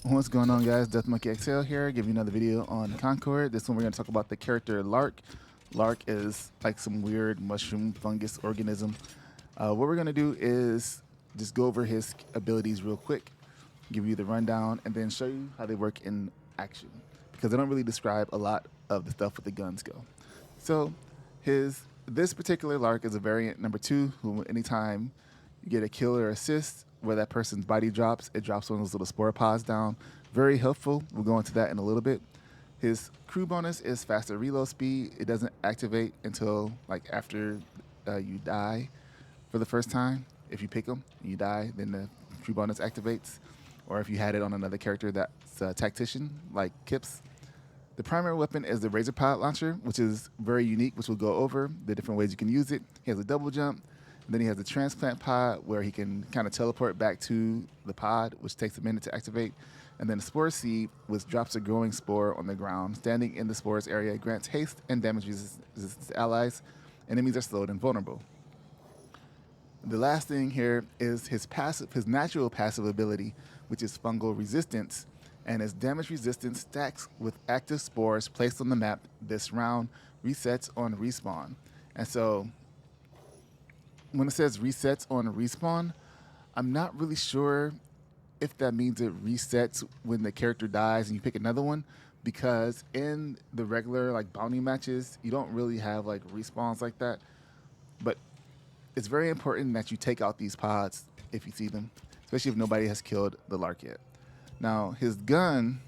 What's going on, guys? DMXL here, giving you another video on Concord. This one we're going to talk about the character Lark. Lark is like some weird mushroom fungus organism. What we're going to do is just go over his abilities real quick, give you the rundown, and then show you how they work in action, because they don't really describe a lot of the stuff with the guns go. So this particular Lark is a variant number 2, who anytime you get a kill or assist where that person's body drops, it drops one of those little spore pods down. Very helpful. We'll go into that in a little bit. His crew bonus is faster reload speed. It doesn't activate until like after you die for the first time. If you pick him and you die, then the crew bonus activates. Or if you had it on another character that's a tactician, like Kips. The primary weapon is the Razor Pod Launcher, which is very unique, which we'll go over the different ways you can use it. He has a double jump. Then he has the transplant pod, where he can kind of teleport back to the pod, which takes a minute to activate. And then the spore seed, which drops a growing spore on the ground. Standing in the spores area grants haste and damage resistance to allies. Enemies are slowed and vulnerable. The last thing here is his natural passive ability, which is fungal resistance. And his damage resistance stacks with active spores placed on the map. This round resets on respawn. And so when it says resets on respawn, I'm not really sure if that means it resets when the character dies and you pick another one, because in the regular like bounty matches, you don't really have like respawns like that. But it's very important that you take out these pods if you see them, especially if nobody has killed the Lark yet. Now, his gun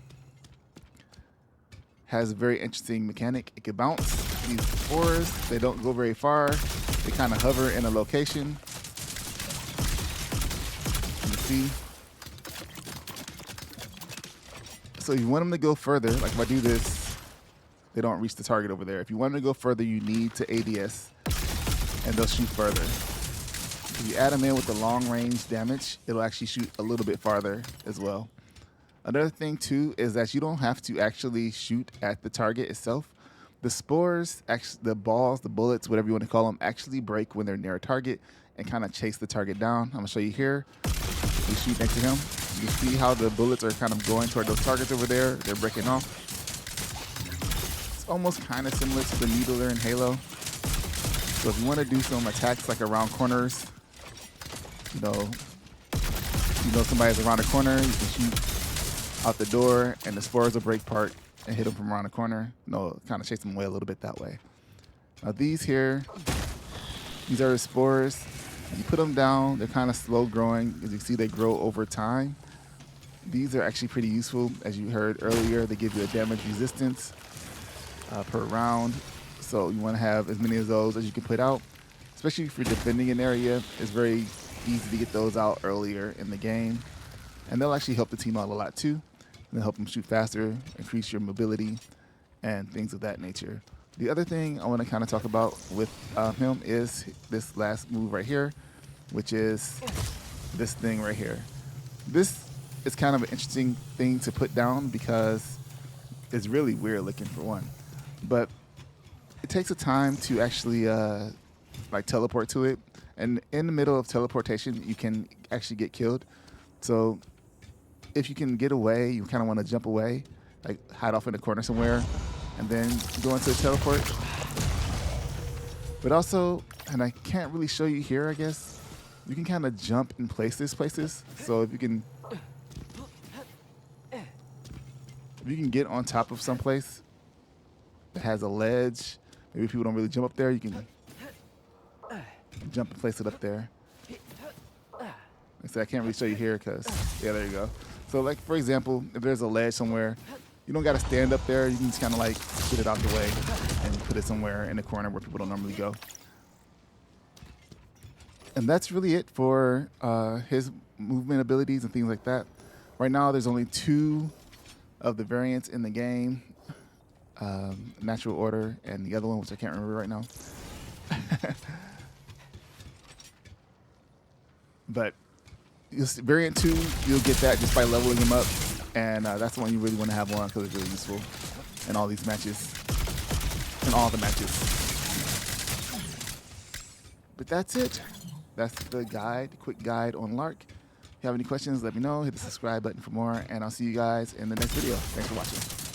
has a very interesting mechanic. It can bounce these spores. They don't go very far. They kind of hover in a location. You see? So if you want them to go further, like if I do this, they don't reach the target over there. If you want them to go further, you need to ADS, and they'll shoot further. If you add them in with the long range damage, it'll actually shoot a little bit farther as well. Another thing too is that you don't have to actually shoot at the target itself. The spores, the balls, the bullets, whatever you want to call them, actually break when they're near a target and kind of chase the target down. I'm going to show you here. You shoot next to him. You can see how the bullets are kind of going toward those targets over there. They're breaking off. It's almost kind of similar to the needler in Halo. So if you want to do some attacks like around corners, you know somebody's around a corner, you can shoot out the door and the spores will break apart and hit them from around the corner. Kind of chase them away a little bit that way. Now these here, these are the spores. You put them down, they're kind of slow growing. As you see, they grow over time. These are actually pretty useful. As you heard earlier, they give you a damage resistance per round. So you want to have as many of those as you can put out, especially if you're defending an area. It's very easy to get those out earlier in the game. And they'll actually help the team out a lot too. They'll help them shoot faster, increase your mobility, and things of that nature. The other thing I want to kind of talk about with him is this last move right here, which is this thing right here. This is kind of an interesting thing to put down because it's really weird looking for one. But it takes a time to actually like teleport to it. And in the middle of teleportation, you can actually get killed. So if you can get away, you kind of want to jump away, like hide off in the corner somewhere, and then go into the teleport. But also, and I can't really show you here, I guess, you can kind of jump in places. So if you can get on top of someplace that has a ledge, maybe people don't really jump up there, you can jump and place it up there. Like I said, I can't really show you here because, yeah, there you go. So like, for example, if there's a ledge somewhere, you don't got to stand up there. You can just kind of like get it out the way and put it somewhere in the corner where people don't normally go. And that's really it for his movement abilities and things like that. Right now, there's only 2 of the variants in the game, Natural Order and the other one, which I can't remember right now. But variant 2, you'll get that just by leveling him up, and that's the one you really want to have on because it's really useful in all these matches, in all the matches. But that's it. That's the guide, quick guide on Lark. you have any questions, let me know. Hit the subscribe button for more, and I'll see you guys in the next video. Thanks for watching.